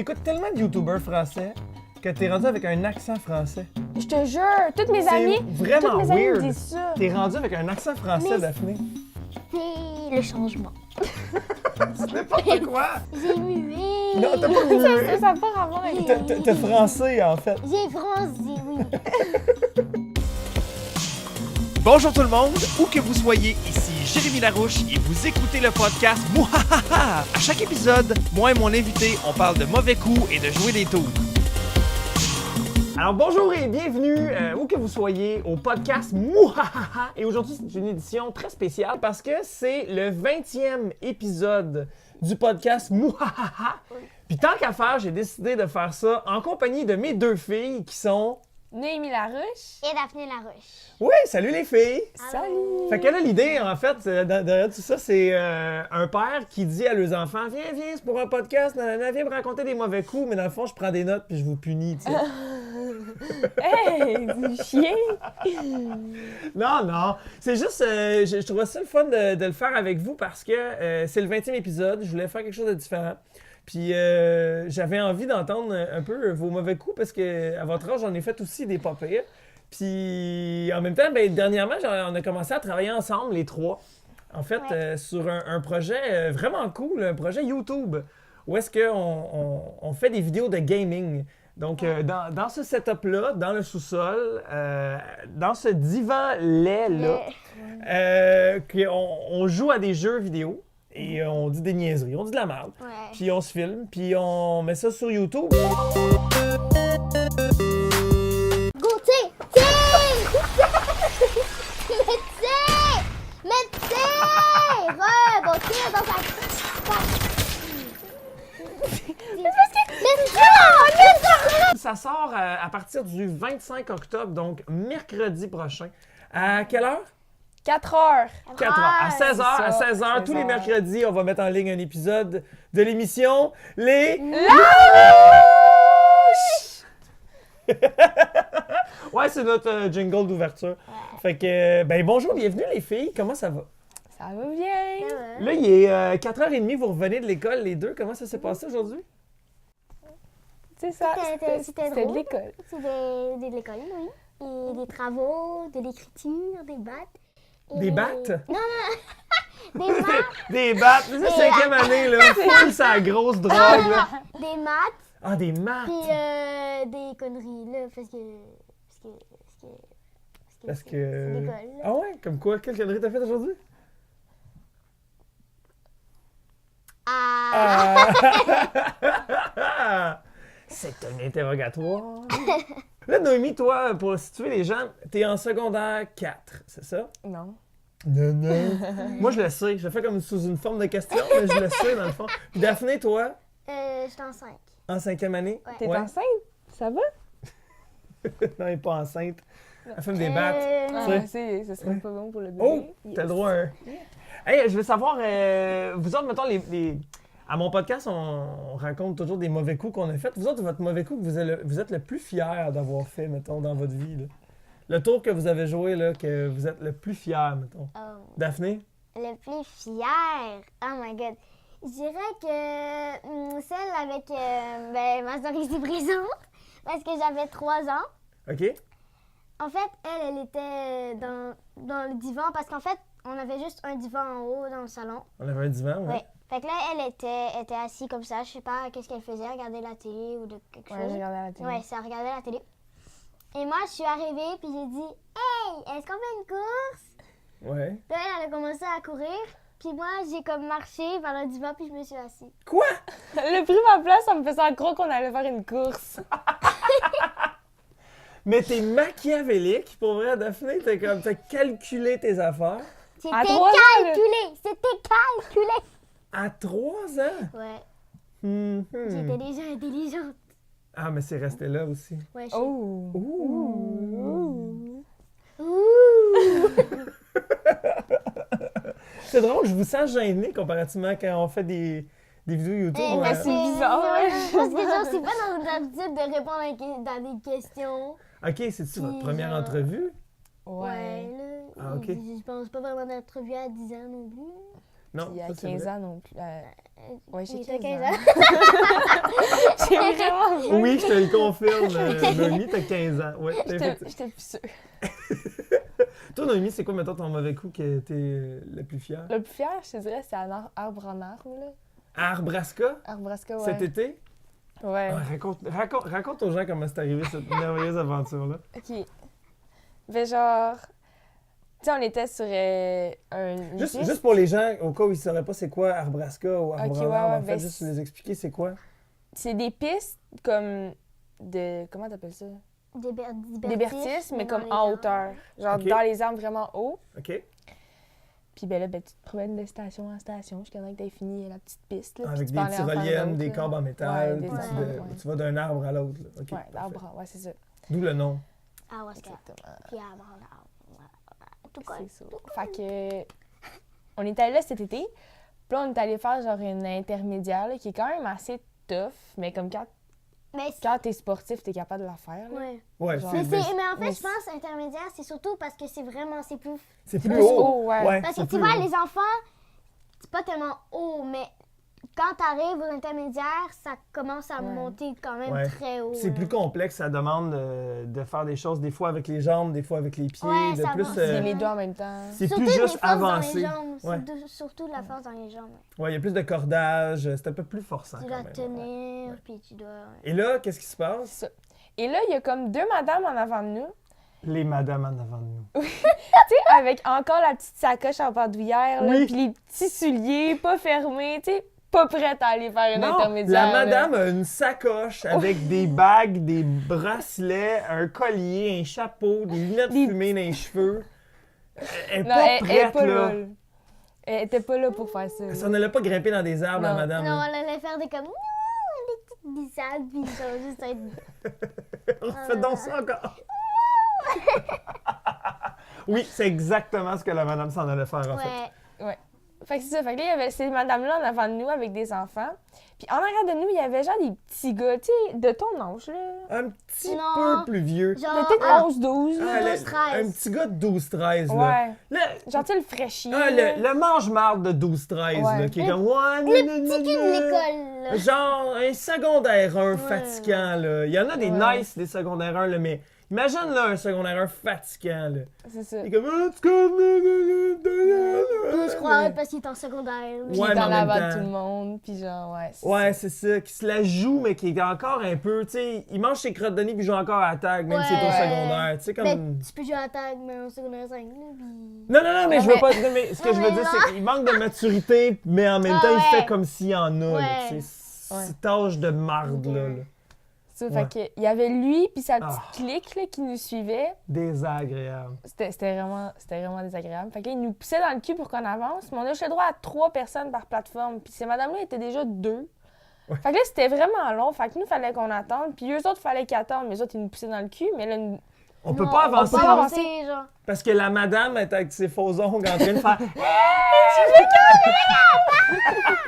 T'écoutes tellement de youtubeurs français que t'es rendu avec un accent français. Je te jure, toutes mes amies, vraiment toutes mes amies weird. me disent ça. T'es rendu avec un accent français, Mais- Daphné. C'est le changement. C'est n'importe quoi! J'ai mué. Non, t'as pas vu. Ça n'a pas rapport avec ça. T'es français, en fait. J'ai français, oui. Bonjour tout le monde, où que vous soyez, ici Jérémy Larouche et vous écoutez le podcast Mouhahaha. À chaque épisode, moi et mon invité, on parle de mauvais coups et de jouer des tours. Alors bonjour et bienvenue, où que vous soyez, au podcast Mouhahaha. Et aujourd'hui, c'est une édition très spéciale parce que c'est le 20e épisode du podcast Mouhahaha. Puis tant qu'à faire, j'ai décidé de faire ça en compagnie de mes deux filles qui sont... Noémie Larouche. Et Daphné Larouche. Oui, salut les filles! Salut. Fait que là, l'idée, en fait, derrière tout ça, c'est un père qui dit à leurs enfants « Viens, c'est pour un podcast, nanana, viens me raconter des mauvais coups, mais dans le fond, je prends des notes puis je vous punis, tu sais. Hey, du chien. » Non, c'est juste, je trouvais ça le fun de le faire avec vous parce que c'est le 20e épisode, je voulais faire quelque chose de différent. Puis j'avais envie d'entendre un peu vos mauvais coups parce qu'à votre âge, j'en ai fait aussi des pas pires. Puis en même temps, dernièrement, on a commencé à travailler ensemble, les trois, en fait, sur un projet vraiment cool, un projet YouTube, où est-ce qu'on fait des vidéos de gaming. Donc, dans ce setup-là, dans le sous-sol, dans ce divan laid-là, on joue à des jeux vidéo. Et on dit des niaiseries, on dit de la merde. Ouais. Puis on se filme, puis on met ça sur YouTube. Gauthier! Médecin! Gauthier dans sa... Ça sort à partir du 25 octobre, donc mercredi prochain. À quelle heure? 4 heures. 4 heures. À 16 heures, c'est à ça, 16 heures, 16 tous les heures. mercredis, on va mettre en ligne un épisode de l'émission Les Larouches! Ouais, c'est notre jingle d'ouverture. Fait que, bonjour, bienvenue les filles, comment ça va? Ça va bien. Là, il est 4h30, vous revenez de l'école les deux, comment ça s'est passé aujourd'hui? C'est ça. C'était de drôle. l'école. C'est de l'école, oui. Et des travaux, de l'écriture, des battes. Et Des battes? Des maths, Des battes, c'est la 5e année, là, full sa grosse drogue, là. des maths, Ah, des maths! puis des conneries, là, parce que Parce c'est que... l'école, là. Ah ouais? Comme quoi? Quelle connerie t'as fait aujourd'hui? Ah! C'est un interrogatoire. Là, Noémie, toi, pour situer les gens, t'es en secondaire 4, c'est ça? Non. Non. Moi, je le sais. Je le fais comme sous une forme de question, mais je le sais, dans le fond. Puis Daphné, toi, Je suis en 5. en 5e année? Ouais. T'es enceinte? Ça va? Non, elle n'est pas enceinte. Elle fume des battes. Ah, Tu ce serait pas bon pour le bébé. Oh! Yes. T'as le droit à un. Hey, je veux savoir, vous autres, mettons, à mon podcast, on raconte toujours des mauvais coups qu'on a faits. Vous autres, votre mauvais coup que vous êtes le plus fier d'avoir fait, mettons, dans votre vie, là. Le tour que vous avez joué, là, que vous êtes le plus fier, mettons. Daphné? Le plus fier. Oh my god. Je dirais que celle avec ma sœur ici présente, parce que j'avais 3 ans. OK? En fait, elle était dans le divan, parce qu'en fait, on avait juste un divan en haut dans le salon. On avait un divan, ouais. Ouais. Fait que là, elle était assise comme ça. Je sais pas qu'est-ce qu'elle faisait, regarder la télé ou de quelque Ouais, chose. j'ai regardé la télé. Ouais, ça regardait la télé. Et moi, je suis arrivée, puis j'ai dit « Hey, est-ce qu'on fait une course? » Ouais. Puis elle a commencé à courir. Puis moi, j'ai comme marché vers le divan, puis je me suis assise. Quoi? Elle a pris ma place en me faisant croire qu'on allait faire une course. Mais t'es machiavélique, pour vrai, Daphné. T'as calculé tes affaires. C'était À 3 ans, là. calculé! C'était calculé! À 3 ans? Ouais, Mhm. j'étais déjà intelligente. Ah, mais c'est resté là aussi. Ouais, je sais. Oh! Ouh! Ouh! C'est drôle, je vous sens gêné comparativement quand on fait des vidéos YouTube. Eh, parce c'est bizarre, ouais. Parce que genre, c'est pas dans notre habitude de répondre dans des questions. OK, c'est-tu votre Puis, première genre- entrevue? Ouais, là. Ah, ok. Je pense pas vraiment d'entrevue à 10 ans non plus. Non, Puis il y a ça, c'est 15 vrai. ans non plus. Ouais, j'ai Oui, t'as 15 ans. ans. J'ai vraiment jeune. Oui, je te le confirme. Noémie, t'as 15 ans. Ouais, J'étais plus sûre. Toi, Noémie, c'est quoi, mettons, ton mauvais coup que t'es le plus fier? Le plus fier, je te dirais, c'est Arbre en arbre, là. À Arbrasca, Arbrasca, ouais. cet été? Ouais. Ah, raconte aux gens comment c'est arrivé cette merveilleuse aventure-là. OK. Ben genre... Tu sais, on était sur un... Juste pour les gens, au cas où ils ne sauraient pas c'est quoi Arbrasca ou Arbre Ok, en ouais, arbre, ouais, en fait, ben, juste les expliquer c'est quoi. C'est des pistes comme de... Comment t'appelles ça? Des bertices, mais comme en hauteur. Genre Ok. dans les arbres vraiment haut. OK? Puis ben là, ben, tu te promènes de station en station jusqu'à temps que t'aies fini la petite piste. Là, puis Avec tu des peux aller en faire tyroliennes, d'autres, des là. cordes en métal, Ouais, des puis arbres, ouais. tu vas d'un arbre à l'autre. là. OK, Ouais, parfait. l'arbre, ouais, c'est ça. D'où le nom. Ah, ouais, c'est Exactement. Puis arbre en arbre. Tout colle. C'est ça. Fait que... On est allé là cet été. Puis là, on est allé faire genre une intermédiaire là, qui est quand même assez tough, mais comme Mais quand t'es sportif, t'es capable de la faire. Là. ouais. Ouais, Genre- Mais, c'est mais en fait, mais je pense intermédiaire, c'est surtout parce que c'est plus. c'est plus plus haut. haut, ouais. Parce que c'est tu plus vois, haut. les enfants, c'est pas tellement haut, mais quand t'arrives aux intermédiaires, ça commence à Ouais. monter quand même Ouais. très haut. C'est là. plus complexe, ça demande de faire des choses des fois avec les jambes, des fois avec les pieds, Ouais, de ça plus. va. C'est les deux en même temps. C'est Surtout plus des juste forces avancé. dans les jambes. Ouais. Surtout de la force dans les jambes. Ouais, il y a plus de cordage, c'est un peu plus forçant Tu quand dois même. tenir, Ouais. puis tu dois. Et là, qu'est-ce qui se passe? C'est ça. Et là, il y a comme deux madames en avant de nous. Les madames en avant de nous. Tu sais, avec encore la petite sacoche en bandoulière, là, Oui. puis les petits souliers pas fermés, tu sais, pas prêtes à aller faire une Non, intermédiaire. la là. madame a une sacoche avec des bagues, des bracelets, un collier, un chapeau, des lunettes Des- fumées dans les cheveux. Elle est Non, pas elle est prête, pas là. là. Elle était pas là pour faire ça. Elle s'en allait pas grimper dans des arbres, la Non. madame. Non, là. on allait faire des comme. Des petites glissades, puis ça va juste être. Refais donc ça encore. Oui, c'est exactement ce que la madame s'en allait faire, en fait. Ouais. Fait que c'est ça. Fait que là, il y avait ces madames-là en avant de nous avec des enfants. Puis en arrière de nous, il y avait genre des petits gars, tu sais, de ton âge, là. Un petit Non. peu plus vieux. Genre. Peut-être ah, 11-12. Ah, là. 12-13. un petit gars de 12-13, là. Ouais. Le, Genre, tu sais, le fraîchier. le mange-marde de 12-13, Ouais. là, qui est comme... Ouais, Petit cul de l'école, là. Genre un secondaire 1 fatigant, là. Il y en a des Ouais. nice, des secondaires 1, là, mais imagine, là, un secondaire 1 fatigant, là. C'est ça. Il est comme... Ah, tu Je crois parce qu'il est en secondaire. Puis Ouais, il est mais en en même avant temps- de tout le monde. Puis genre, ouais. Ouais, c'est ça, qui se la joue, mais qui est encore un peu, tu sais, il mange ses crottes de nez puis il joue encore à la tag, même s'il est au Ouais. secondaire, tu sais, comme... Mais tu peux jouer à la tag, mais en secondaire 5, là, puis. Non, mais Ouais, je veux mais- pas... non, mais ce que je veux mais dire, non. c'est qu'il manque de maturité, mais en même Ah, temps, il ouais. fait comme s'il en a, là, Ouais. tu sais, Ouais. cette âge de marde, là. Ça, Ouais. fait que, il y avait lui puis sa petite Ah. clique là, qui nous suivait. Désagréable. C'était vraiment désagréable. Fait qu'il nous poussait dans le cul pour qu'on avance, mais on a juste le droit à 3 personnes par plateforme. Puis ces madames-là étaient déjà 2. Ouais. Fait que là, c'était vraiment long. Fait que nous, fallait qu'on attende. Puis eux autres, fallait qu'ils attendent. Mais eux autres, ils nous poussaient dans le cul. Mais là, On peut Non, pas avancer, peut pas avancer. genre. parce que la madame est avec ses faux ongles en train de faire...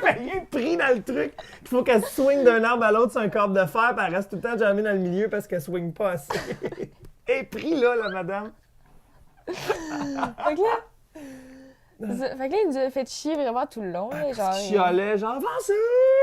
Elle est pris dans le truc. Il faut qu'elle swing d'un arbre à l'autre sur un câble de fer, puis elle reste tout le temps jamais dans le milieu parce qu'elle swing pas assez. Elle est pris là, la madame. Fait que là... c'est ça. Fait que là, il nous a fait chier vraiment tout le long. Là, genre, Qui chialait, genre, avancez!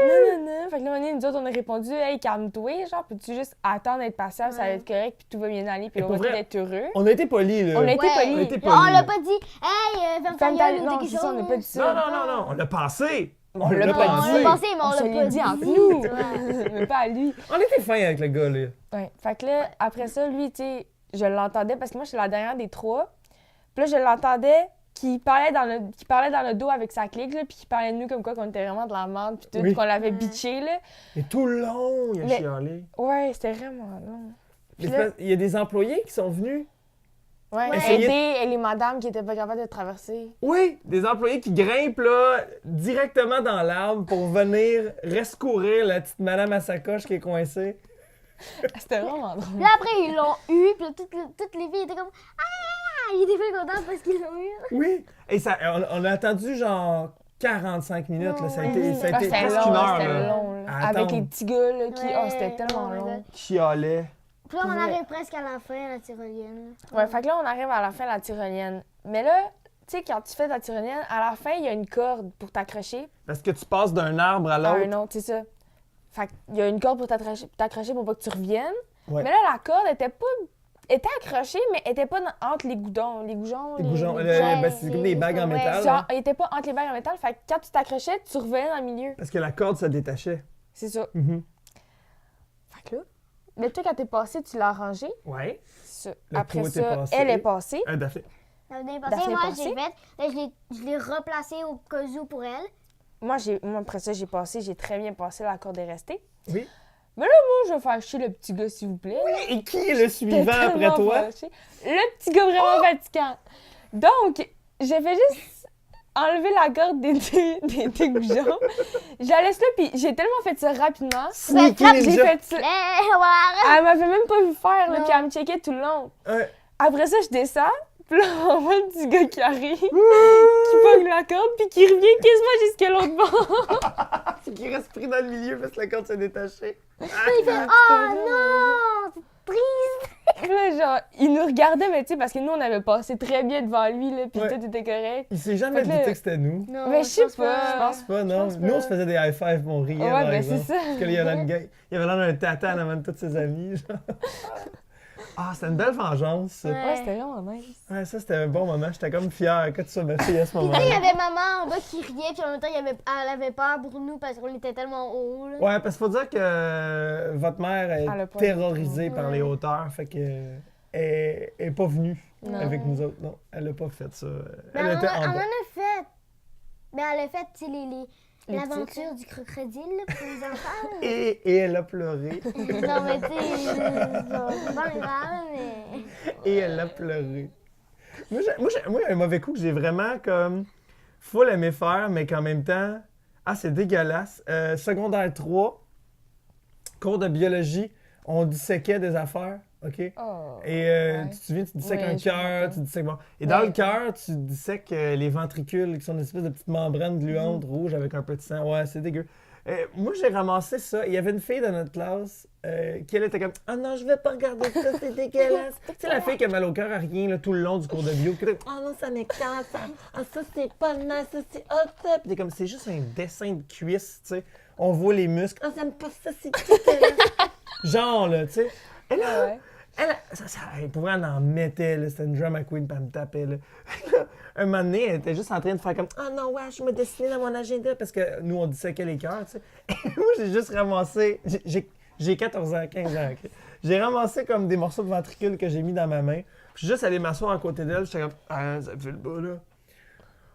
Non. Fait que là, nous autres, on a répondu, hey, calme-toi, genre, peux-tu juste attendre d'être patient, ça va être correct, puis tout va bien aller, puis Et on pour va tous vrai, être heureux. On a été polis, là. On a été Ouais. polis. On a été Genre, on polis, l'a là. pas dit, hey, ferme ta Ferme ta gueule ou non, quelque c'est ça, on n'a chose. pas dit ça. Non. On l'a pensé. On l'a l'a pas On dit. l'a pensé, mais on On se l'a l'est pas dit dit. entre nous. tu vois. Mais pas à lui. On était fin avec le gars, là. Ouais. Fait que là, après ça, lui, tu sais, je l'entendais parce que moi, je suis la dernière des 3. Puis là, je l'entendais qui parlait dans le dos avec sa clique, là, puis qui parlait de nous comme quoi qu'on était vraiment de la merde, puis tout, Oui. qu'on l'avait bitché, là. Et tout le long, il a Mais- chialé. Ouais, c'était vraiment long. Puis Mais là- il y a des employés qui sont venus. Ouais, Essayez- aider les madames qui étaient pas capables de traverser. Oui, des employés qui grimpent là, directement dans l'arbre pour venir rescourir la petite madame à sacoche qui est coincée. C'était vraiment drôle. Puis là, après, ils l'ont eu, puis là, toutes les filles étaient comme, ah, ils étaient pas contents parce qu'ils l'ont eu. Oui. Et ça, on a attendu genre 45 minutes. Là. Ça a Ouais. été, ça a Ah, été c'était presque long, une heure. c'était Là, long, là. à Avec attendre. les petits gars, là, qui... Ouais, Oh, c'était tellement oh my long. God. Chialait. Puis là, on Ouais. arrive presque à la fin, à la tyrolienne. Ouais, fait que là, on arrive à la fin de la tyrolienne. Mais là, tu sais, quand tu fais ta tyrolienne, à la fin, il y a une corde pour t'accrocher Parce que tu passes d'un arbre à à l'autre. un autre, c'est ça. Fait qu'il y a une corde pour t'accrocher pour pas que tu reviennes. Ouais. Mais là, la corde était accrochée, mais elle était pas entre les goudrons. Les goujons. Les goujons, Ouais, ben, c'est comme des bagues en ouais. métal. Genre, hein. elle était pas entre les bagues en métal. Fait que quand tu t'accrochais, tu revenais dans le milieu. Parce que la corde se détachait. C'est ça. Mhm. Fait que là. Mais toi, quand t'es passé, tu l'as rangé. Ouais. C'est ça. Le Après trou était ça, passé. elle est passée. Daphné. L'année passée, Daphné moi, passée. j'ai fait. Là, je l'ai replacé au cas où pour elle. Moi, après ça, j'ai très bien passé, la corde est restée. Oui. Moi, je vais faire chier le petit gars, s'il vous plaît. Et qui est le suivant J'étais après tellement toi? fâchée. Le petit gars vraiment fatigant. Donc, j'ai fait juste enlever la corde des goujons. Je la laisse là, puis j'ai tellement fait ça rapidement. Sneaky J'ai ninja. fait ça. Voilà. Elle m'avait même pas vu faire, là, Non. puis elle me checkait tout le long. Ouais. Après ça, je descends, puis là, on voit le petit gars qui arrive, qui pogne la corde, puis qui revient quasiment jusqu'à l'autre bord. C'est qu'il reste pris dans le milieu parce que la corde s'est détachée. Il fait oh non, c'est triste. Puis là, genre, il nous regardait, mais tu sais, parce que nous, on avait passé très bien devant lui, là, puis Ouais. tout était correct. Il s'est jamais Fait que là- douté que c'était nous. Non, Mais je sais pense pas. Je pense pas, non. pense Nous, on pas. se faisait des high five, on riait, Ouais, par ben, c'est exemple. ça. Parce qu'il y avait il avait l'air d'un tata avant de tous ses amis. Genre. Ah, c'était une belle vengeance. Ça. Ouais. Ouais, c'était vraiment nice. Ouais, ça, c'était un bon moment. J'étais comme fier que tu sois ma fille à ce Puis là, il y moment-là. avait maman en bas qui riait, puis en même temps, elle avait peur pour nous parce qu'on était tellement haut. Là. Ouais, parce qu'il faut dire que votre mère Elle a est pas terrorisée vu. par les Ouais. hauteurs. Fait que elle est pas venue Non. avec nous autres. Non, elle a pas fait ça. Mais Elle était elle en en bas. a fait. Mais elle a fait, tu sais, Les l'aventure du crocodile là, pour les enfants. là. Et elle a pleuré. Non, mais tu sais, c'est pas grave, mais. Et elle a pleuré. Moi, un mauvais coup que j'ai vraiment comme full aimé faire, mais qu'en même temps, c'est dégueulasse. Secondaire 3, cours de biologie, on disséquait des affaires, OK? Oh. Et Ouais. tu te souviens, tu dissèques Oui, un je me cœur, rappelle. tu dissèques... Bon. Et dans Ouais. le cœur, tu dissèques les ventricules, qui sont une espèce de petites membranes gluantes rouges avec un peu de sang. Ouais, c'est dégueu. Moi, j'ai ramassé ça. Il y avait une fille dans notre classe qui, elle, était comme « Ah non, je vais pas regarder ça, c'est dégueulasse! » Tu sais, la fille qui a mal au cœur à rien là, tout le long du cours de bio. Qui était « Ah non, ça m'écarte! Ça c'est pas nice! Ça, c'est hot! » Puis t'es comme « C'est juste un dessin de cuisse, tu sais. On voit les muscles. « Ah, j'aime pas ça, c'est dégueulasse! » Genre, là, tu sais. Et là, Ouais. pour vrai, elle en mettait, là, c'était une drama queen, puis elle me tapait. Là. Un moment donné, elle était juste en train de faire comme « Ah non, ouais, je me dessinais dans mon agenda » parce que nous, on disséquait les cœurs, tu sais. Et moi, j'ai juste ramassé... J'ai 14 ans, 15 ans. OK? J'ai ramassé comme des morceaux de ventricule que j'ai mis dans ma main. Puis je suis juste allé m'asseoir à côté d'elle, j'étais comme « Ah, ça me fait le bas, là.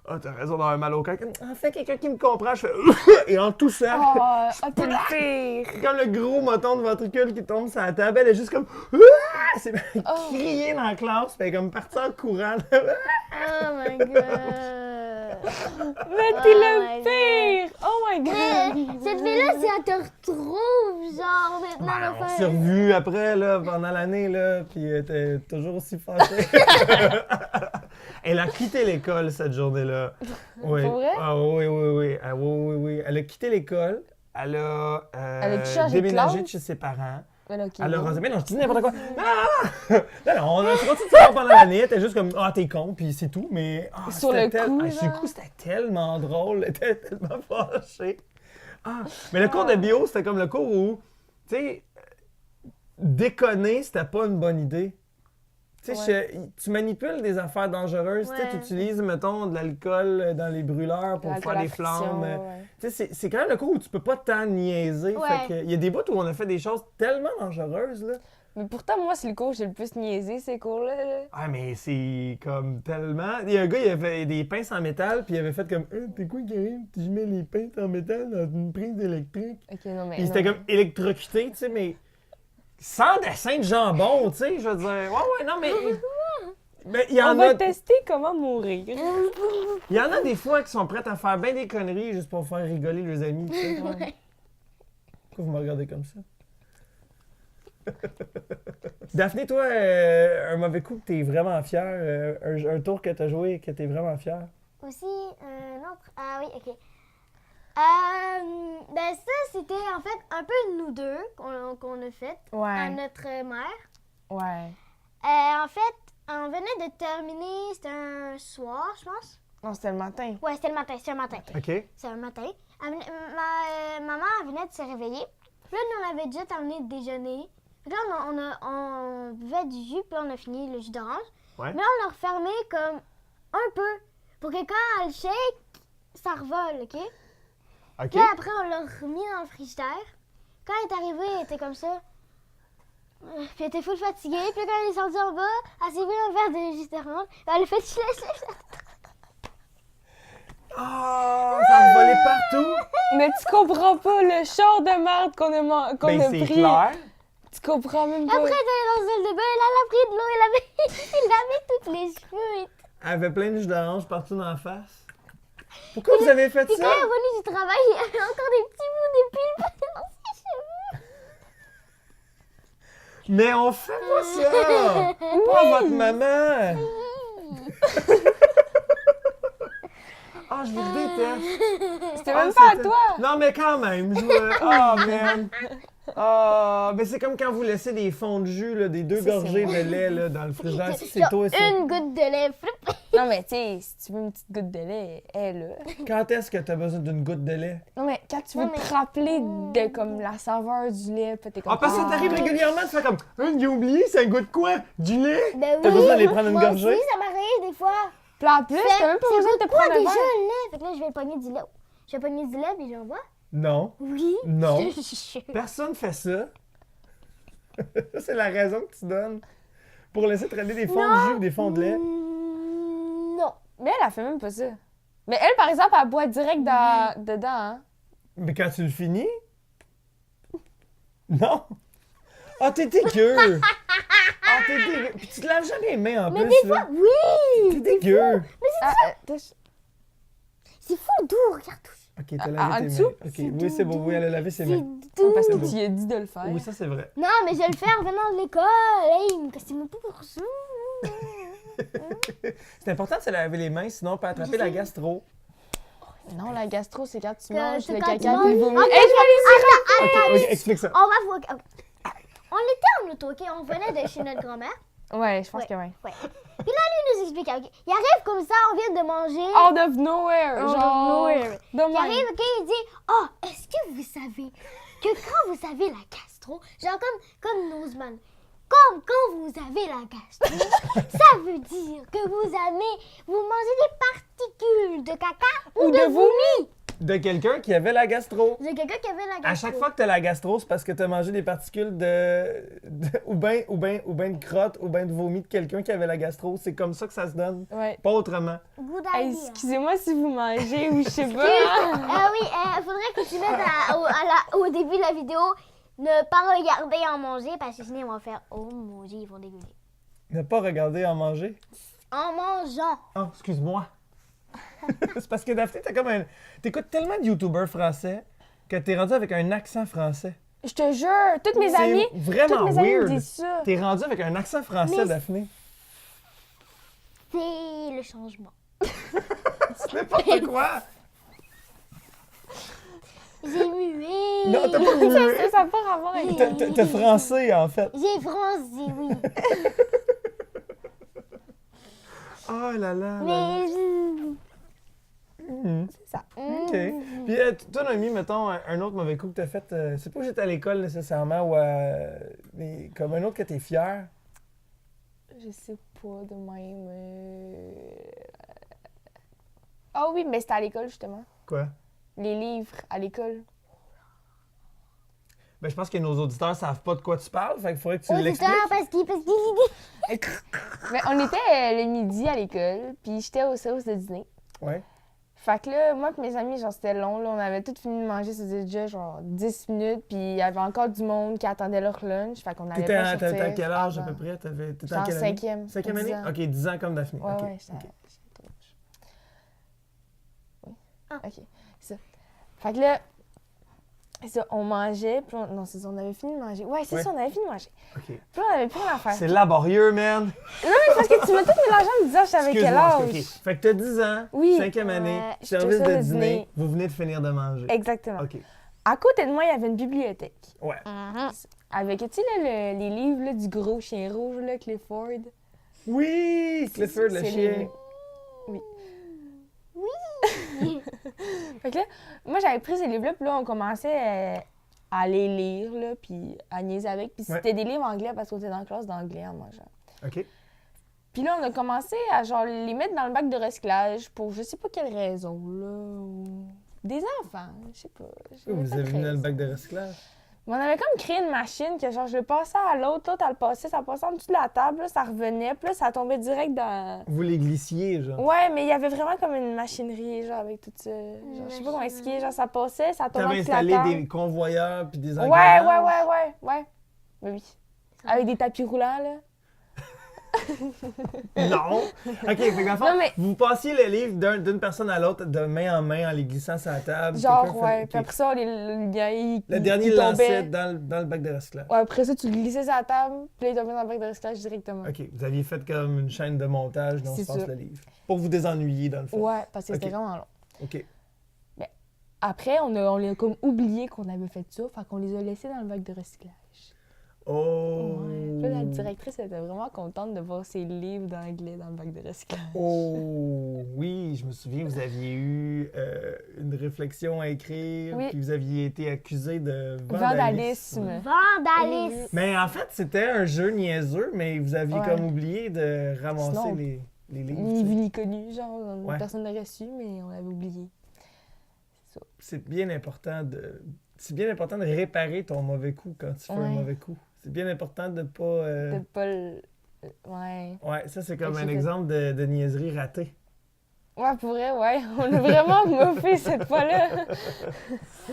Ah, t'as raison d'avoir mal au cœur. » Enfin, quelqu'un qui me comprend, je fais « Et en toussant... Oh, t'es le pire! Comme le gros moton de ventricule qui tombe sur la table, elle est juste comme « C'est crié dans la classe, puis elle est comme partie en courant. Oh my god! Mais t'es Oh le my pire! Oh my god! Cette fille-là, si elle te retrouve, genre, maintenant, Ben, on on va s'est faire. revus après, là, pendant l'année, là, puis elle était toujours aussi fâchée. Elle a quitté l'école cette journée-là. Oui. Pour vrai? Ah, oui, oui, oui. Ah, oui, oui, oui. Elle a quitté l'école. Elle a, a-tu changé de déménagé de classe? chez ses parents. Mais là, ok. Elle a rasé. Mais non, je dis n'importe quoi. Non, non, on a continué de se voir pendant l'année. Elle était juste comme, ah, t'es con, puis c'est tout. Mais Sur c'était le coup, sur le genre. coup, c'était tellement drôle. Elle était tellement fâchée. Mais le cours de bio, c'était comme le cours où, tu sais, déconner, c'était pas une bonne idée. Tu sais, tu manipules des affaires dangereuses. Tu sais, tu Ouais. utilises, mettons, de l'alcool dans les brûleurs pour L'alcool faire à des friction, flammes. ouais. Tu sais, c'est quand même le cours où tu peux pas tant niaiser. Ouais. Fait que, il y a des bouts où on a fait des choses tellement dangereuses, là. Mais pourtant, moi, c'est le cours que j'ai le plus niaisé, ces cours-là. là. Ah, mais c'est comme tellement... Il y a un gars, il avait des pinces en métal, puis il avait fait comme « T'es quoi qui arrive? Je mets les pinces en métal dans une prise électrique. Ok, non, » mais. Puis il non. était comme électrocuté, tu sais, mais sans dessin de jambon, tu sais, je veux dire. Ouais, non, mais... Mais il y On en va a... tester comment mourir. Il y en a des fois qui sont prêtes à faire bien des conneries juste pour faire rigoler les amis, tu sais. Ouais. Pourquoi vous me regardez comme ça? Daphné, toi, un mauvais coup que t'es vraiment fier, un tour que t'as joué que t'es vraiment fier. Aussi, un autre. Ah oui, ok. Ben ça, c'était en fait un peu nous deux qu'on a fait à Ouais. notre mère. Ouais. En fait, on venait de terminer, c'était un soir, je pense. Non, c'était le matin. Ouais, c'était le matin, c'était un matin. OK? C'est un matin. Maman, elle venait de se réveiller. Puis là, nous, on avait déjà terminé de déjeuner. Puis là, on buvait du jus, puis là, on a fini le jus d'orange. Ouais. Mais on l'a refermé comme un peu, pour que quand elle shake, ça revole, OK? OK. Puis là, après, on l'a remis dans le frigidaire. Quand elle est arrivée, elle était comme ça. Puis elle était full fatiguée. Puis là, quand elle est sortie en bas, elle s'est mis un verre de jus d'orange. Elle a fait chler. Ah, ça a volé partout. Mais tu comprends pas le char de merde qu'on a Ben, pris. c'est clair. Tu comprends même pas. Après, elle est allée dans le salle de bain. Elle a pris de l'eau. Elle avait tous les cheveux et tout. Elle avait plein de jus d'orange partout dans la face. Pourquoi vous avez fait Puis ça? quand elle est revenue du travail, il y avait encore des petits bouts de pulpe dans ses cheveux. Mais on fait pas ça! Pas votre maman! Ah, je vous déteste! C'était Ah, même pas à c'était- toi. Non, mais quand même, oh, man! Ah, mais c'est comme quand vous laissez des fonds de jus, là, des 2 Ça, c'est gorgées de moi. lait là, dans le frigidaire. Ça, c'est Genre toi, ça. une goutte de lait. Flip. Non, mais tu sais, si tu veux une petite goutte de lait, elle est là. Quand est-ce que t'as besoin d'une goutte de lait? Non, mais quand tu veux Non, mais- te rappeler de comme la saveur du lait, puis t'es comme. Ah, parce que ça t'arrive régulièrement de faire comme j'ai oublié, ça goûte quoi? Du lait? Ben T'as oui. besoin d'aller prendre une Moi gorgée? aussi, ça m'arrive des fois. Puis en plus, t'as même pas besoin de te prendre un déjà verre. le lait. Fait que là, je vais pogner du lait. Je vais pogner du lait, puis j'en vois. Non. Oui. Non. Personne fait ça. Ça, c'est la raison que tu donnes. Pour laisser traîner des fonds de jus ou des fonds de lait. Non. Mais elle fait même pas ça. Mais elle, par exemple, elle boit direct dedans, hein. Mais quand tu le finis? Non. Ah, t'es dégueu! Ah, t'es dégueu! Puis tu te laves jamais les mains en Mais plus, des là. fois, oui. T'es dégueu! Ah, C'est fou doux, regarde tout. Ok, t'as en lavé tes dessous? mains. Ok, oui, c'est bon, oui, elle a lavé ses C'est mains. doux. parce que C'est beau. tu y as dit de le faire. Oui, ça, c'est vrai. Non, mais je le fais en venant de l'école. Hey, mais c'est pas pour ça. C'est important de se laver les mains, sinon on peut attraper la gastro. Non, la gastro, c'est quand tu Que manges c'est le quand tu caca manges. puis le vomi. Ok, Hey, je vais aller Ok, explique ça. On va voir. Ok. On était en auto, ok? On venait de chez notre grand-mère. Ouais, je pense Ouais. que oui. Ouais. Puis là, lui nous explique, ok? Il arrive comme ça, on vient de manger. Out of nowhere. Out of genre. nowhere. De Il même. arrive, ok? Il dit, oh, est-ce que vous savez que quand vous avez la gastro, genre comme Nozman, comme quand vous avez la gastro, ça veut dire que vous mangez des particules de caca ou de vomi. De quelqu'un qui avait la gastro. De quelqu'un qui avait la gastro. À chaque fois que t'as la gastro, c'est parce que t'as mangé des particules ou ben de crotte ou ben de vomi de quelqu'un qui avait la gastro. C'est comme ça que ça se donne. Ouais. Pas autrement. Good Hey, idea. excusez-moi si vous mangez ou je sais pas. Ah oui, faudrait que tu mettes au début de la vidéo ne pas regarder en manger parce que sinon ils vont faire oh mon Dieu, ils vont dégueuler. Ne pas regarder en manger. En mangeant. Oh, excuse-moi. C'est parce que Daphné, t'écoutes tellement de youtubeurs français que t'es rendu avec un accent français. Je te jure, toutes mes C'est amies, vraiment toutes mes amies me weird. disent ça. T'es rendu avec un accent français, Mais- Daphné. C'est le changement. C'est n'importe quoi. J'ai mué. Non, t'as pas mué. Ça n'a pas rapport avec T'as français, en fait. J'ai français, oui. Oh là là. Mais Mhm. C'est ça. OK. Puis, toi, Noémie, mettons, un autre mauvais coup que t'as fait, c'est pas que j'étais à l'école nécessairement ou mais comme un autre que t'es fier. Je sais pas de même. Ah oui, mais c'était à l'école justement. Quoi? Les livres à l'école. Ben, je pense que nos auditeurs savent pas de quoi tu parles, fait qu'il faudrait que tu l'expliques. auditeur, parce qu'il Mais on était le midi à l'école, puis j'étais au service de dîner. Ouais. Fait que là, moi et mes amis, genre, c'était long, là. On avait tout fini de manger, c'était déjà genre 10 minutes, puis il y avait encore du monde qui attendait leur lunch. Fait qu'on allait T'étais pas à sortir. quel âge à avant. peu près? T'étais J'étais en en quelle année? cinquième. Cinquième 10 année? ans. OK, 10 ans comme Daphné. Ouais, OK. ouais, j'étais OK. j'étais trop moche. Oui. Ah. OK, c'est ça. Fait que là, c'est ça, on mangeait, puis non, c'est ça, on avait fini de manger. Ouais, c'est Ouais. ça, on avait fini de manger. OK. Puis là, on avait plus rien à faire. C'est laborieux, man! Non, mais parce que tu m'as tout mélangé en me disant je savais quel Excuse-moi, âge. OK. Fait que t'as 10 ans, Oui. 5e année, Ouais, j'étais service au de service de dîner, dîner. vous venez de finir de manger. Exactement. OK. À côté de moi, il y avait une bibliothèque. Ouais. Avec, tu sais, là, les livres là, du gros chien rouge, là, Clifford. Oui! Clifford, le C'est chien. les- Oui. Fait que là, moi, j'avais pris ces livres-là, puis là, on commençait à aller lire, là, puis à niaiser avec. Puis Ouais. c'était des livres anglais parce qu'on était dans la classe d'anglais en mangeant. OK. Puis là, on a commencé à genre les mettre dans le bac de recyclage pour je sais pas quelle raison, là. Des enfants, je sais pas. J'avais Vous pas avez de mis dans le raison. bac de recyclage? Mais on avait comme créé une machine que genre je le passais à l'autre, elle le passait, ça passait en dessous de la table, là, ça revenait, puis là, ça tombait direct dans... Vous les glissiez, genre? Ouais, mais il y avait vraiment comme une machinerie, genre, avec tout ça. Genre, je sais pas comment expliquer, genre, ça passait, ça tombait en T'avais dessous de la installé table. des convoyeurs puis des Ouais, engrenages? ouais. Mais oui. Avec des tapis roulants, là. Non! OK, fait que dans le fond, Non, mais- vous passiez le livre d'une personne à l'autre de main en main en les glissant sur la table. Genre, Quelqu'un fait- ouais. OK. Puis après ça, il Le dernier il lançait tombait. dans le bac de recyclage. Ouais, après ça, tu le glissais sur la table, puis là, il tombait dans le bac de recyclage directement. OK, vous aviez fait comme une chaîne de montage dont C'est se passe ça. le livre. Pour vous désennuyer, dans le fond. Ouais, parce que c'était Ok. vraiment long. OK. Après, on a comme oublié qu'on avait fait ça, fait qu'on les a laissés dans le bac de recyclage. Oh! Ouais. Puis là, la directrice était vraiment contente de voir ses livres d'anglais dans le bac de recyclage. Oh! Oui, je me souviens, vous aviez eu une réflexion à écrire, Oui. puis vous aviez été accusé de Vandalisme. Vandalisme. Mais en fait, c'était un jeu niaiseux, mais vous aviez Ouais. comme oublié de ramasser Sinon, les livres. Ni tu vu sais. ni connu, genre, Ouais. personne ne l'a reçu, mais on l'avait oublié. C'est bien important de réparer ton mauvais coup quand tu fais un Ouais. mauvais coup. C'est bien important de pas. De pas le. Ouais. Ouais, ça c'est comme Fait que un j'ai fait- exemple de niaiserie ratée. Ouais, pour vrai, ouais. On a vraiment moffé cette fois-là.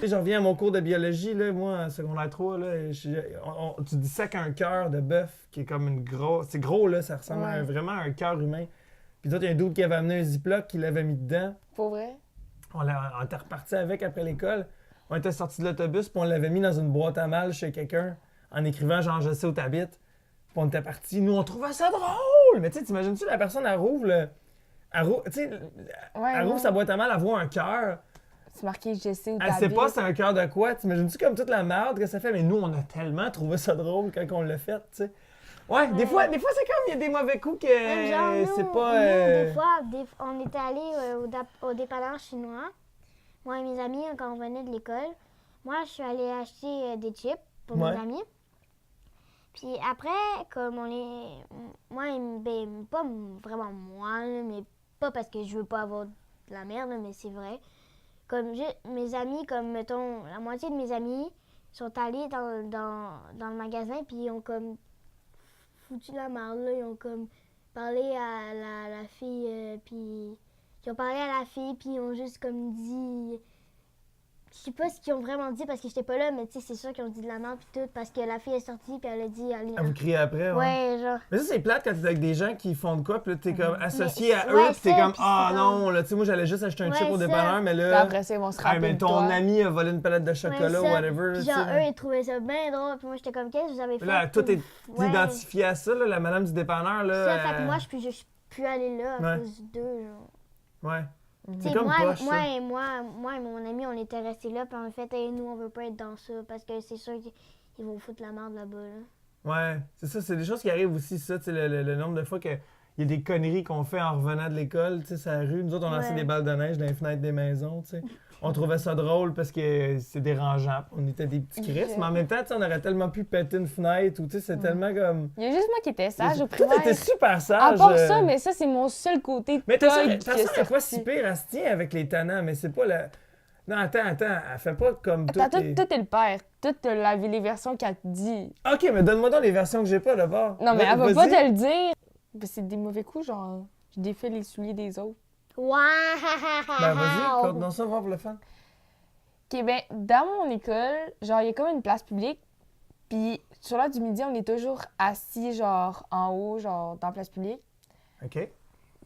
Je reviens à mon cours de biologie, là, moi, en secondaire 3, là, tu disséques un cœur de bœuf qui est comme une grosse... C'est gros, là, ça ressemble Ouais. vraiment à un cœur humain. Puis d'autres, il y a un dude qui avait amené un Ziploc, qui l'avait mis dedans. Pour vrai. On était reparti avec après l'école. On était sortis de l'autobus, puis on l'avait mis dans une boîte à mal chez quelqu'un, en écrivant genre « Je sais où t'habites ». Puis on était partis. Nous, on trouvait ça drôle! Mais tu sais, t'imagines-tu, la personne, elle rouvre le... Elle rouvre, tu sais, Ouais, elle rouvre non. sa boîte à mal, elle voit un cœur. C'est marqué je sais où Elle sait t'habites. pas c'est un cœur de quoi. T'imagines-tu comme toute la merde que ça fait? Mais nous, on a tellement trouvé ça drôle quand on l'a fait, tu sais. Ouais, des fois c'est comme il y a des mauvais coups que Genre, nous, c'est pas... des fois, on était allés au dépanneur chinois. Moi et mes amis, quand on venait de l'école. Moi, je suis allée acheter des chips pour Ouais. mes amis. Puis après, comme on est... Moi, ben, pas vraiment moi, là, mais pas parce que je veux pas avoir de la merde, là, mais c'est vrai. Comme mes amis, comme mettons, la moitié de mes amis sont allés dans le magasin, puis ils ont comme foutu la merde, là. Ils ont comme parlé à la fille, puis ils ont parlé à la fille, puis ils ont juste comme dit... Je sais pas ce qu'ils ont vraiment dit parce que j'étais pas là, mais tu sais, c'est sûr qu'ils ont dit de la merde puis tout, parce que la fille est sortie, puis elle a dit... À vous crier après, ouais. Ouais, genre... Mais ça, c'est plate quand t'es avec des gens qui font de quoi, puis là, t'es comme associé à ouais, eux, puis t'es ça, comme, puis ah c'est non, là, tu sais, moi, j'allais juste acheter un Ouais, chip au ça. dépanneur, mais Puis là... après ça, ils vont se Ah, rappeler mais de ton toi. ami a volé une palette de chocolat Ouais, ou ça. whatever, Puis tu genre, sais. eux, ils trouvaient ça bien drôle, puis moi, j'étais comme, qu'est-ce que vous avez fait? Là, toi, t'es Ouais. identifié à ça, là, la madame du dépanneur, là. Ça, fait que moi, je suis plus allée là à Ouais. cause d'eux, genre. Ouais. Tu C'est sais, comme moi, poche, ça. moi et mon ami, on était restés là, puis on a fait, hey, nous, on veut pas être dans ça, parce que c'est sûr qu'ils vont foutre la merde là-bas, là. Ouais, c'est ça, c'est des choses qui arrivent aussi, ça, tu sais, le nombre de fois qu'il y a des conneries qu'on fait en revenant de l'école, tu sais, sur la rue. Nous autres, on lançait Ouais. des balles de neige dans les fenêtres des maisons, tu sais. On trouvait ça drôle parce que c'est dérangeant. On était des petits Chris, mais en même temps, tu sais, on aurait tellement pu péter une fenêtre ou, tu sais, c'est tellement comme... Il y a juste moi qui étais sage au Toi, primaire. t'étais super À sage. part ça, mais ça, c'est mon seul côté Mais thug ta qui soeur est est pas sorti. si pire, elle se tient avec les tannants, mais c'est pas la... Non, attends, elle fait pas comme Attends, toutes les... tout est le père. Tout les versions qu'elle te dit. OK, mais donne-moi donc les versions que j'ai pas, d'abord. Non, mais elle va Vas-y. pas te le dire. Ben, c'est des mauvais coups, genre, je défais les souliers des autres. Waouh! Ben, vas-y, conte-nous ça, voir pour le fun. OK, ben, dans mon école, genre, il y a comme une place publique. Puis, sur l'heure du midi, on est toujours assis, genre, en haut, genre, dans la place publique. OK.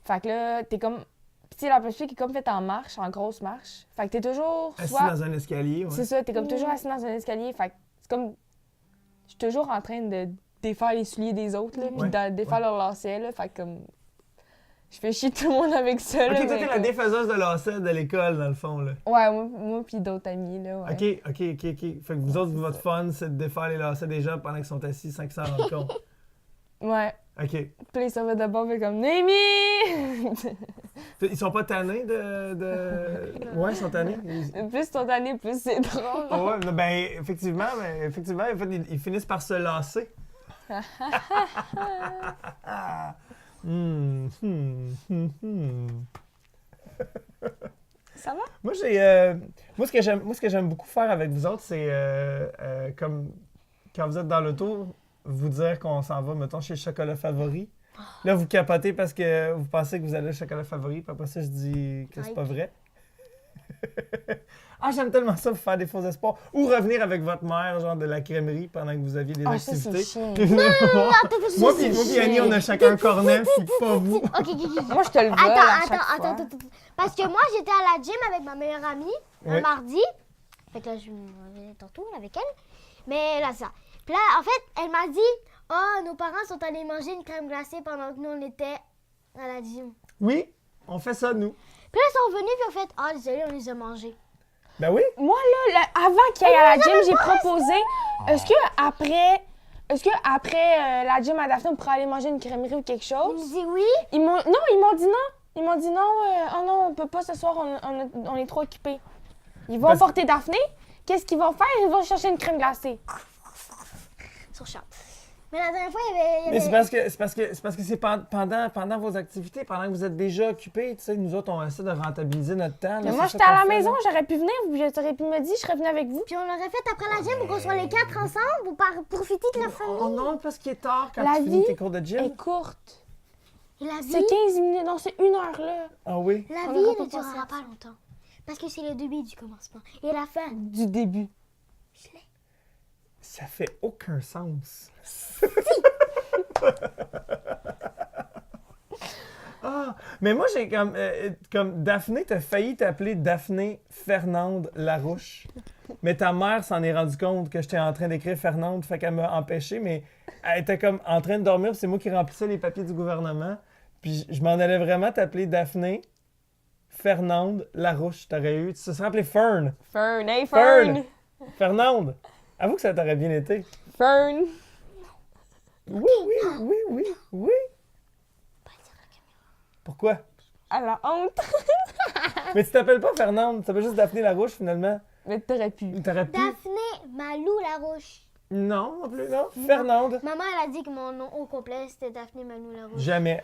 Fait que là, t'es comme... Puis, tu sais, la place publique est comme faite en marche, en grosse marche. Fait que t'es toujours Assis soit... dans un escalier, ouais. C'est ça, t'es comme toujours assis dans un escalier. Fait que c'est comme... Je suis toujours en train de défaire les souliers des autres, là, puis Ouais, de défaire leurs lacets, là. Fait que comme... Je fais chier tout le monde avec ça, là. OK, toi, mais t'es la comme- défaiseuse de lacets de l'école, dans le fond, là. Ouais, moi puis d'autres amis, là, ouais. OK. Fait que vous autres, votre fun, c'est de défaire les lacets des gens pendant qu'ils sont assis sans qu'ils s'en rendent compte. Ouais. OK. Puis là, il s'en va d'abord, fait comme Noémie! Ils sont pas tannés de... Ouais, ils sont tannés. Plus spontané, plus c'est drôle. Ouais, ben effectivement, en fait, ils finissent par se lasser. Ça va? Moi, moi, ce que j'aime beaucoup faire avec vous autres, c'est comme quand vous êtes dans l'auto, vous dire qu'on s'en va, mettons, chez Chocolat Favori. Là, vous capotez parce que vous pensez que vous allez chez Chocolat Favori, puis après ça, je dis que c'est pas vrai. Ah, j'aime tellement ça, vous faire des faux espoirs. Ou revenir avec votre mère, genre de la crèmerie, pendant que vous aviez des Ah, ça, c'est activités. chiant. Moi puis Annie, on a chacun un cornet, puis pas vous. Ok. Moi, je te le vole à chaque fois. Attends. Parce que moi, j'étais à la gym avec ma meilleure amie un Oui. mardi. Fait que là, je me tantôt avec elle. Mais là, ça. Puis là, en fait, elle m'a dit, oh, nos parents sont allés manger une crème glacée pendant que nous, on était à la gym. Oui, on fait ça, nous. Puis là, ils sont venus, puis en fait, ah, désolé, on les a mangés. Ben oui. Moi, là, avant qu'il aille à la gym, j'ai proposé, est-ce que après la gym à Daphné, on pourrait aller manger une crèmerie ou quelque Il chose? me dit oui. Ils m'ont dit non. Ils m'ont dit non, oh non, on peut pas ce soir, on est trop occupés. Ils vont Parce- porter Daphné. Qu'est-ce qu'ils vont faire? Ils vont chercher une crème glacée. Sur chat. Mais la dernière fois, il y avait... Mais c'est parce que c'est pendant vos activités, pendant que vous êtes déjà occupés, tu sais, nous autres, on essaie de rentabiliser notre temps. là, Mais c'est moi, ça j'étais à qu'on la fait, maison, là. j'aurais pu venir, j'aurais pu me dire, je serais venue avec vous. Puis on l'aurait fait après la gym pour qu'on soit les 4 ensemble, pour profiter de la famille. Oh non, parce qu'il est tard quand La tu finis vie tes cours de gym. est courte. Et la vie, C'est 15 minutes, non, c'est 1 heure là. Ah oui? la on vie aura ne pas durera passé. pas longtemps. Parce que c'est le début du commencement. Et la fin. Du début. Ça fait aucun sens. Ah, mais moi, j'ai comme Daphné, t'as failli t'appeler Daphné Fernande Larouche. Mais ta mère s'en est rendue compte que j'étais en train d'écrire Fernande, fait qu'elle m'a empêché, mais elle était comme en train de dormir, puis c'est moi qui remplissais les papiers du gouvernement. Puis je m'en allais vraiment t'appeler Daphné Fernande Larouche. T'aurais eu, ça serait appelé Fern. Fern, hey Fern! Fernande! Avoue que ça t'aurait bien été. Fern. Oui. Pourquoi? À la honte. Mais tu t'appelles pas Fernande, tu t'appelles juste Daphné Larouche finalement. Mais t'aurais pu. T'aurais pu. Daphné Malou Larouche. Non plus, non. Fernande. Maman, elle a dit que mon nom au complet, c'était Daphné Malou Larouche. Jamais.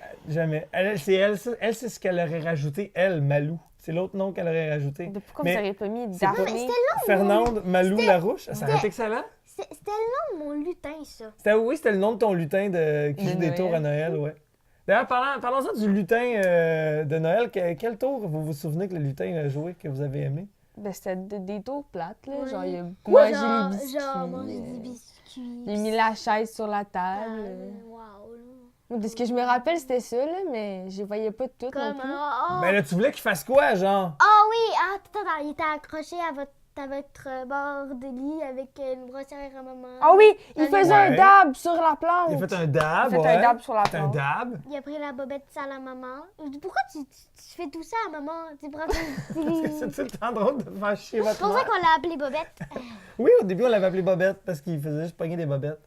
Elle, c'est ce qu'elle aurait rajouté, elle, Malou. C'est l'autre nom qu'elle aurait rajouté. Pourquoi Mais vous n'auriez pas mis c'est pas- Daphné? Fernande Malou Larouche, ça aurait été excellent. C'était le nom de mon lutin, ça. C'était le nom de ton lutin qui De joue des Noël. tours à Noël, ouais. D'ailleurs, parlons-en du lutin de Noël. Quel tour vous vous souvenez que le lutin a joué, que vous avez aimé? Ben, c'était des tours plates, là. Oui. Genre, il a Quoi, mangé genre, les biscuits. genre, manger des biscuits. Il a mis la chaise sur la Ah, table. wow, là. Moi, de ce que je me rappelle, c'était ça, là, mais je voyais pas tout non Comme, plus. Ben là, tu voulais qu'il fasse quoi, genre? Ah oui, attends, il était accroché à votre bord de lit avec une brossière à maman. Ah oui, il Ouais. faisait un dab sur la plante. Il a fait un dab, Il a fait ouais. un dab sur la C'est un plante. dab. Il a pris la bobette sale à maman. Pourquoi tu fais tout ça à maman? Tu prends C'est tout le temps drôle de faire chier votre C'est pour ça mère. qu'on l'a appelé Bobette. Oui, au début, on l'avait appelé Bobette parce qu'il faisait juste pogner des bobettes.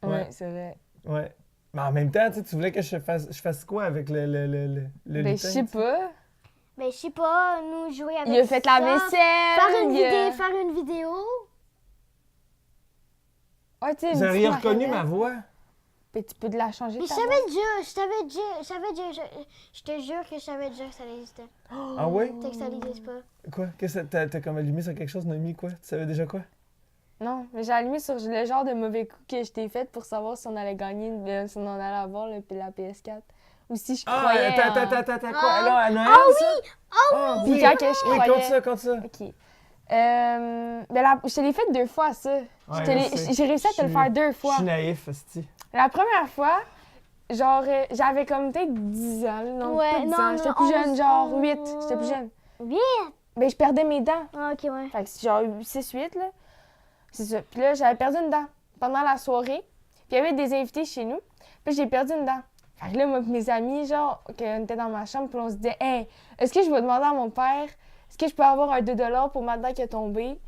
Ouais, c'est vrai. Ouais. Mais en même temps, tu voulais que je fasse quoi avec le Ben, lutin? je sais pas. Mais je sais pas, nous jouer avec Il a fait la ça, vaisselle. Faire une vidéo. Ouais, tu sais, Vous une auriez petite reconnu ma marionnette. voix? Ben, tu peux de la changer. Mais je ta savais voix. déjà, je te jure que je savais déjà que ça existait. Ah ouais? Tu sais que ça n'existe pas. Quoi? Qu'est-ce que t'as comme allumé sur quelque chose, Noémie, quoi? Tu savais déjà quoi? Non, mais j'ai allumé sur le genre de mauvais coup que je t'ai fait pour savoir si on allait gagner, si on allait avoir la PS4. Ou si je Ah, croyais. attends, quoi? Ah. Là, à Noël, ça? Ah Puis oui! quand que je Oui, croyais. compte ça. OK. Ben je te l'ai fait 2 fois, ça. Ouais, je sais. J'ai réussi à te le faire 2 Je fois. suis naïf, esti. La première fois, genre, j'avais comme peut-être 10 ans. Non, Ouais, pas 10 non, ans. non, J'étais plus jeune, 11, genre 8. J'étais plus jeune. 8? Ben, je perdais mes dents. Ah, ok, ouais. Fait que c'est genre 6-8, là. C'est ça. Puis là, j'avais perdu une dent pendant la soirée. Puis il y avait des invités chez nous. Puis j'ai perdu une dent. Fait que là, moi et mes amis, genre, qu'on était dans ma chambre, puis on se disait, « Hey, est-ce que je vais demander à mon père, est-ce que je peux avoir un 2 $ pour ma dent qui est tombée? »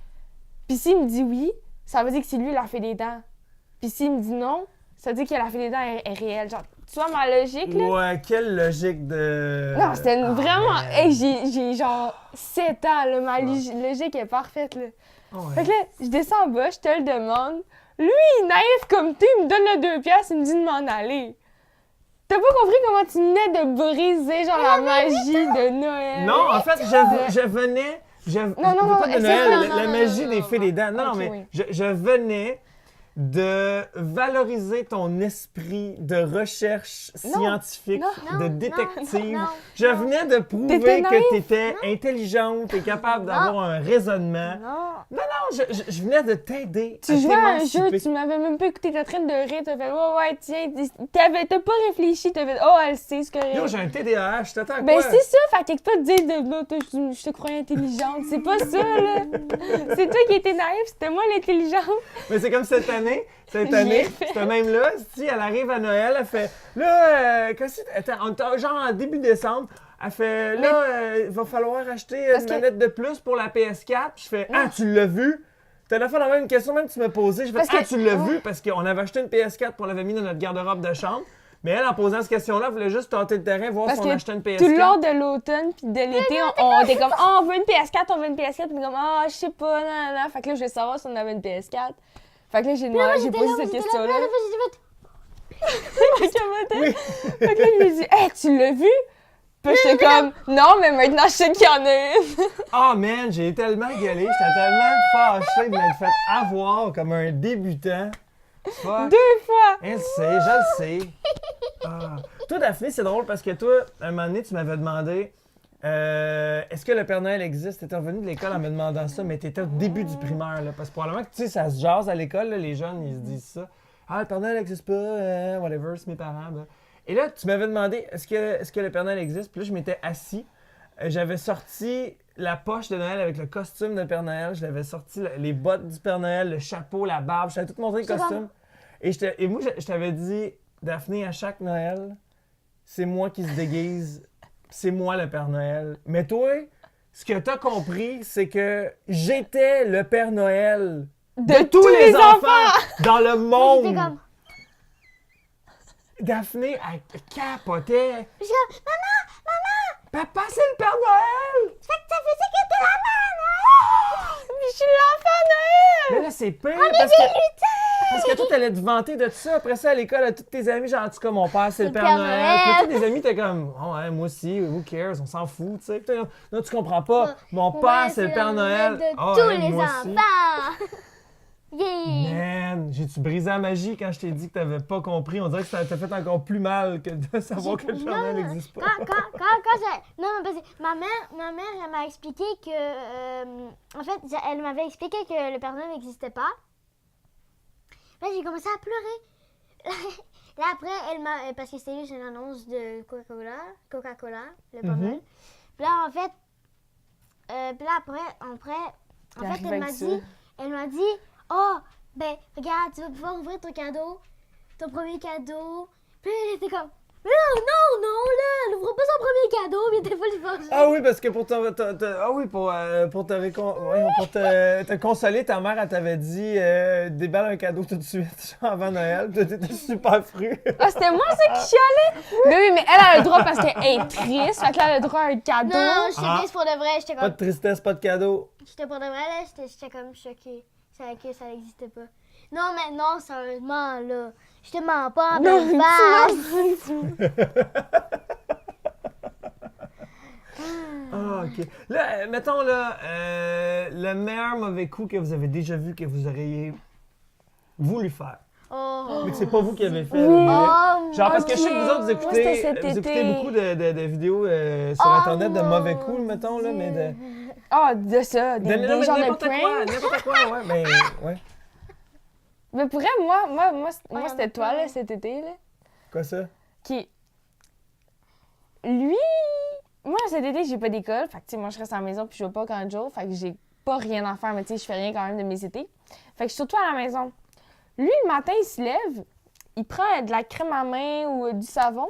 Puis s'il me dit oui, ça veut dire que c'est lui qui a fait des dents. Puis s'il me dit non, Ça dit que la fée des dents est réelle. Genre, tu vois ma logique, là? Ouais, quelle logique de... Non, c'était vraiment... man. Hey, j'ai genre 7 ans, là. Ma logique est parfaite, là. Ouais. Fait que là, je descends en bas, je te le demande. Lui, naïf comme tu, il me donne le 2 piastres, il me dit de m'en aller. T'as pas compris comment tu venais de briser, genre, la magie de Noël? Non, en fait, je venais... non, pas de c'est Noël, pas- la non, magie non, des non, fées des dents. Non, Ok, mais oui. je venais de valoriser ton esprit de recherche scientifique, non, de non, détective. non, Je non. venais de prouver T'étais naïf, que tu étais intelligente et capable d'avoir un raisonnement. Non. Non, je venais de t'aider à Tu jouais à un t'émanciper. jeu, tu m'avais même pas écouté, t'es en train de rire, t'as fait ouais, tiens, t'as pas réfléchi, t'as fait oh, elle sait ce que. Yo, j'ai un TDAH, je t'attends à Ben quoi? c'est ça, fait que pas te dire de non, je te croyais intelligente, c'est pas ça là. C'est toi qui étais naïf, c'était moi l'intelligente. Mais c'est comme cette année, J'y ai fait. cette même-là, si elle arrive à Noël, elle fait là, genre en début décembre, elle fait là, il va falloir acheter Parce une que- manette de plus pour la PS4. Puis je fais ah, tu l'as vu? T'as la fois dans la même question même que tu m'as posée. Je fais Parce ah, que- tu l'as vu? Parce qu'on avait acheté une PS4 pour l'avait mis dans notre garde-robe de chambre. Mais elle, en posant cette question-là, elle voulait juste tenter le terrain, voir Parce si on que achetait une PS4. tout le long de l'automne puis de l'été, on était comme oh, on veut une PS4, on veut une PS4, puis comme ah, je sais pas, nan. Fait que là, je voulais savoir si on avait une PS4. Fait que là, j'ai posé cette question-là. Fait que là, je lui ai dit hey, tu l'as vu? Puis j'étais comme non, mais maintenant je sais qu'il y en a une. Oh man, j'ai tellement gueulé, j'étais tellement fâché de m'être fait avoir comme un débutant. Fuck. 2 fois. Elle sait, je le sais. Ah. Toi, Daphné, c'est drôle parce que toi, à un moment donné, tu m'avais demandé est-ce que le Père Noël existe? T'étais revenu de l'école en me demandant ça, mais t'étais au début du primaire. Là, parce que probablement que tu sais, ça se jase à l'école, là, les jeunes, ils se disent ça. Ah, le Père Noël n'existe pas, whatever, c'est mes parents. Ben. Et là, tu m'avais demandé est-ce que le Père Noël existe? Puis là, je m'étais assis. J'avais sorti la poche de Noël avec le costume de Père Noël. Je l'avais sorti les bottes du Père Noël, le chapeau, la barbe. Je t'avais tout montré le costume. Et moi, je t'avais dit, Daphné, à chaque Noël, c'est moi qui se déguise. C'est moi le Père Noël. Mais toi, ce que t'as compris, c'est que j'étais le Père Noël De tous les enfants dans le monde. J'étais comme, Daphné, elle capotait. je suis comme, maman, Papa, c'est le Père Noël! ça fait ça que t'es la main, Puis je suis l'enfant Noël. Mais là, c'est pire parce que toi, t'allais te vanter de ça. Après ça, à l'école, à tous tes amis, genre, en tout cas, mon père, c'est le Père Noël. Puis tous tes amis, t'es comme, oh ouais, moi aussi, who cares, on s'en fout, tu sais. Puis non, tu comprends pas. Mon père, c'est le Père Noël. de Ah tous ouais, les moi aussi. enfants. Yeah. Man, j'ai-tu brisé la magie quand je t'ai dit que t'avais pas compris? On dirait que ça t'a fait encore plus mal que de savoir que le Père Noël n'existe pas. Non, parce que ma mère, elle m'a expliqué que, en fait, elle m'avait expliqué que le Père Noël n'existait pas. Là, j'ai commencé à pleurer. Là, après, parce que c'était juste une annonce de Coca-Cola, le Père Noël. Puis là, en fait, après, elle m'a dit, oh, ben, regarde, tu vas pouvoir ouvrir ton cadeau, ton premier cadeau. Puis elle était comme, non, là, n'ouvre pas son premier cadeau, mais t'es pas le fâché. Ah oui, parce que pour te consoler, ta mère, elle t'avait dit déballe un cadeau tout de suite, genre avant Noël. Puis t'étais super fru. Ah, c'était moi ça qui chialais? Mais elle a le droit parce qu'elle est triste, fait que là, elle a le droit à un cadeau. Non, j'étais triste pour de vrai, j'étais Pas comme, de tristesse, pas de cadeau. j'étais pour de vrai, là, j'étais comme choquée. C'est que ça n'existait pas. Non, mais non, sérieusement, là, je te mens pas en Non, pleine face. Ah, ok. Là, mettons, là, le meilleur mauvais coup que vous avez déjà vu que vous auriez voulu faire. Oh. Mais que c'est pas vous qui avez fait. Oui. là, Oh, mais- Genre, parce que je sais que vous autres, Moi, c'était cet vous écoutez été. beaucoup de vidéos sur Internet de mauvais coups, mettons, là, mais de... Ah, de ça, des non, mais genres de n'importe quoi, pranks. n'importe quoi, ouais, mais... Ouais. Mais pour vrai, moi c'était on toi, a là, pas. cet été, là, Quoi ça? qui... Lui... Moi, cet été, j'ai pas d'école, fait que, tu sais, moi, je reste à la maison puis je vais pas quand de jour, fait que j'ai pas rien à faire, mais tu sais, je fais rien quand même de mes étés. Fait que je suis surtout à la maison. Lui, le matin, il se lève, il prend de la crème à main ou du savon,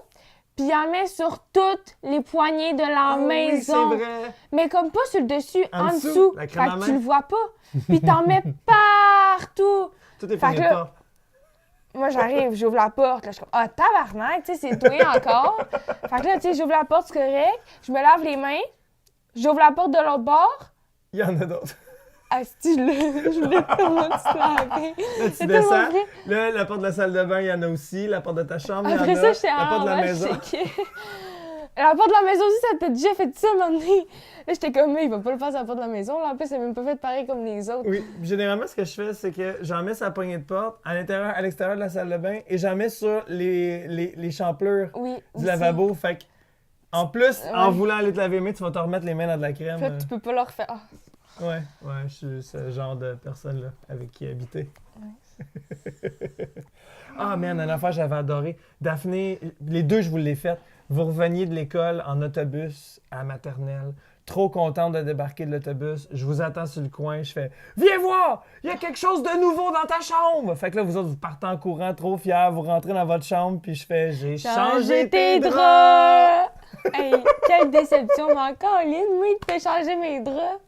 puis il en met sur toutes les poignées de la maison. Oui, c'est vrai. Mais comme pas sur le dessus, En en dessous, dessous. la crème Fait à que main. tu le vois pas. Puis t'en mets partout. Tout est Fait fini que là- pas. moi, j'arrive, j'ouvre la porte. Là, je suis comme, ah, tabarnak, tu sais, c'est toi encore. Fait que là, tu sais, j'ouvre la porte, c'est correct. Je me lave les mains. J'ouvre la porte de l'autre bord. Il y en a d'autres. Ah, si, je voulais tellement te laver. Là, tu descends. Là, la porte de la salle de bain, il y en a aussi. La porte de ta chambre, il y en a. Après ça, j'étais la porte de la ouais, maison. La porte de la maison aussi, ça t'a déjà fait ça, un moment donné. Là, j'étais comme, mais il va pas le faire sur la porte de la maison. Là, en plus, c'est même pas fait pareil comme les autres. Oui, généralement, ce que je fais, c'est que j'en mets sur la poignée de porte, à l'extérieur de la salle de bain, et j'en mets sur les champlures Oui, du aussi. lavabo. Fait que, en plus, en Ouais. voulant aller te laver les mains, tu vas te remettre les mains dans de la crème. Puis là, tu peux pas le refaire. Ah. Ouais, je suis ce genre de personne-là avec qui habiter. Ah, man, une affaire, j'avais adoré. Daphné, les deux, je vous l'ai faites. Vous reveniez de l'école en autobus à maternelle. Trop contente de débarquer de l'autobus. Je vous attends sur le coin. Je fais « Viens voir! Il y a quelque chose de nouveau dans ta chambre! » Fait que là, vous autres, vous partez en courant, trop fiers. Vous rentrez dans votre chambre, puis je fais « J'ai changé tes draps! » Hey, quelle déception, mais encore, Lynn, moi, il te fait changer mes draps.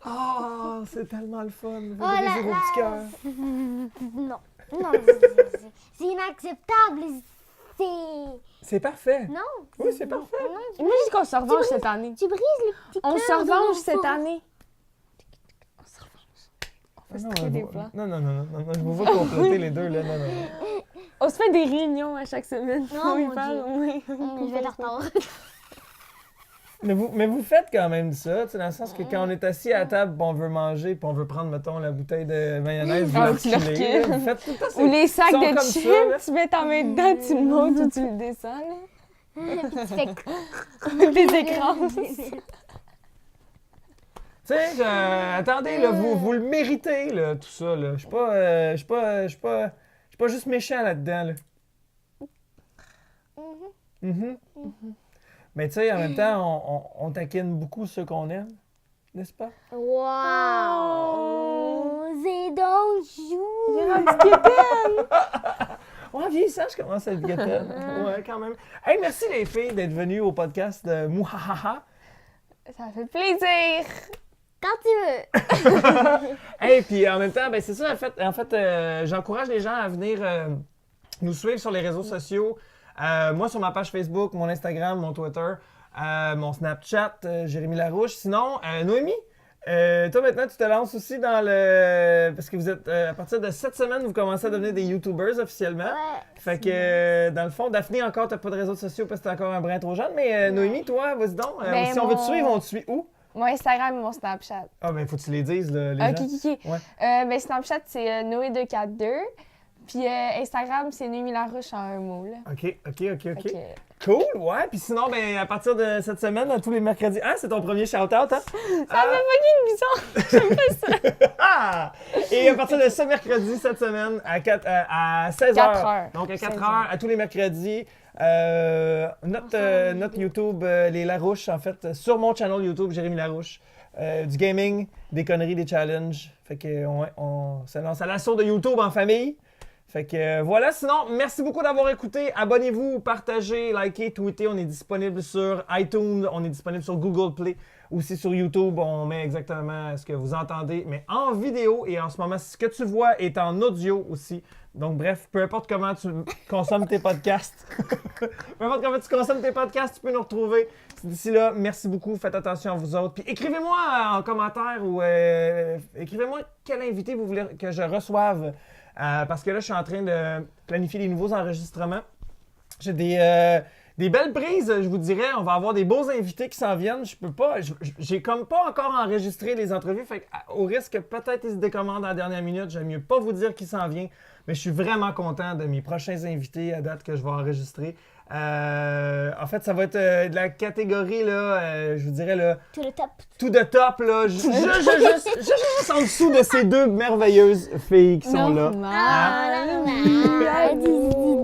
Oh, c'est tellement le fun! Vous Oh là brisez vos là. petits cœurs. Non, c'est inacceptable. C'est parfait. Non. Oui, c'est parfait. Non, Imagine qu'on se revanche cette année. tu brises le petit On cœur se de revanche l'enfant. cette année. On se revanche. On Non, se crée des non, plans. non, je vous vois comploter les deux, là, non. On se fait des réunions à chaque semaine. Oh, On y mon parle, oui. Je vais être en retard. Mais vous faites quand même ça, tu sais, dans le sens que quand on est assis à la table, on veut manger, puis on veut prendre, mettons, la bouteille de mayonnaise, vous Ah, la tu le reculez, recules. vous faites tout le temps Ou les sacs sont de comme chips, ça, là. tu mets ta main dedans, tu le montes ou tu le descends. Là. Puis tu fais Des écrans. Tu sais, attendez, là, vous le méritez, là, tout ça, là. Je suis pas juste méchant là-dedans, là. Mhm. Mais tu sais, en même temps, on taquine beaucoup ceux qu'on aime, n'est-ce pas? Wow! C'est donc chou! Ouais, vieillissant, je commence à être guettaine. Ouais, quand même. Hey, merci les filles d'être venues au podcast de Mouhahaha. Ça fait plaisir. Quand tu veux! Hey, puis en même temps, ben c'est ça, en fait j'encourage les gens à venir nous suivre sur les réseaux sociaux. Moi, sur ma page Facebook, mon Instagram, mon Twitter, mon Snapchat, Jérémy Larouche. Sinon, Noémie, toi maintenant, tu te lances aussi dans le... Parce que vous êtes, à partir de cette semaine, vous commencez à devenir des YouTubers officiellement. Ouais. Fait que, dans le fond, Daphné, encore, t'as pas de réseaux sociaux parce que t'es encore un brin trop jeune. Mais Noémie, toi, vas-y donc. Ben, si on veut te suivre, on te suit où? Mon Instagram et mon Snapchat. Ah, ben, faut que tu les dises, là, les Ok, gens. ok. Ouais. Ben, Snapchat, c'est Noé242. Puis Instagram, c'est Noémie Larouche en un mot. Là. OK. Fait que, Cool, ouais. Puis sinon, ben, à partir de cette semaine, tous les mercredis... Ah, c'est ton premier shout-out, hein? ça fait fucking bizarre. J'aime pas ça. Ah! Et à partir de ce mercredi, cette semaine, à 16h. 4 heures. Donc, à 4 16 heures, à tous les mercredis. Notre YouTube, les Larouches, en fait, sur mon channel YouTube, Jérémy Larouche. Du gaming, des conneries, des challenges. Fait que, ouais, on se lance à l'assaut de YouTube en famille. Fait que voilà, sinon, merci beaucoup d'avoir écouté. Abonnez-vous, partagez, likez, tweetez. On est disponible sur iTunes, on est disponible sur Google Play. Aussi sur YouTube, on met exactement ce que vous entendez, mais en vidéo. Et en ce moment, ce que tu vois est en audio aussi. Donc bref, peu importe comment tu consommes tes podcasts. Peu importe comment tu consommes tes podcasts, tu peux nous retrouver. D'ici là, merci beaucoup, faites attention à vous autres. Puis écrivez-moi en commentaire ou écrivez-moi quel invité vous voulez que je reçoive. Parce que là, je suis en train de planifier des nouveaux enregistrements. J'ai des belles prises, je vous dirais. On va avoir des beaux invités qui s'en viennent. Je peux pas, j'ai comme pas encore enregistré les entrevues. Fait au risque que peut-être ils se décommandent à la dernière minute, j'aime mieux pas vous dire qui s'en vient. Mais je suis vraiment content de mes prochains invités à date que je vais enregistrer. En fait, ça va être de la catégorie, là, je vous dirais, là, Tout le top. tout de top, là, juste en dessous de ces deux merveilleuses filles qui sont là.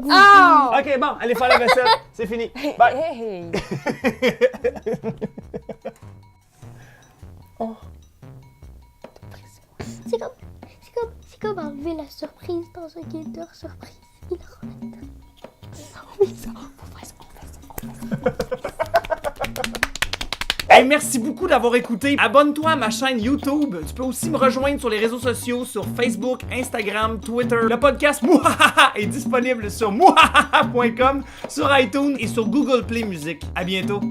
Oh! OK, bon, allez faire la vaisselle, c'est fini. Bye! Hey! Oh. C'est comme enlever la surprise dans un Kinder surprise. Il Hey, merci beaucoup d'avoir écouté. Abonne-toi à ma chaîne YouTube. Tu peux aussi me rejoindre sur les réseaux sociaux, sur Facebook, Instagram, Twitter. Le podcast Mouhahaha est disponible sur mouhahaha.com, sur iTunes et sur Google Play Music. À bientôt.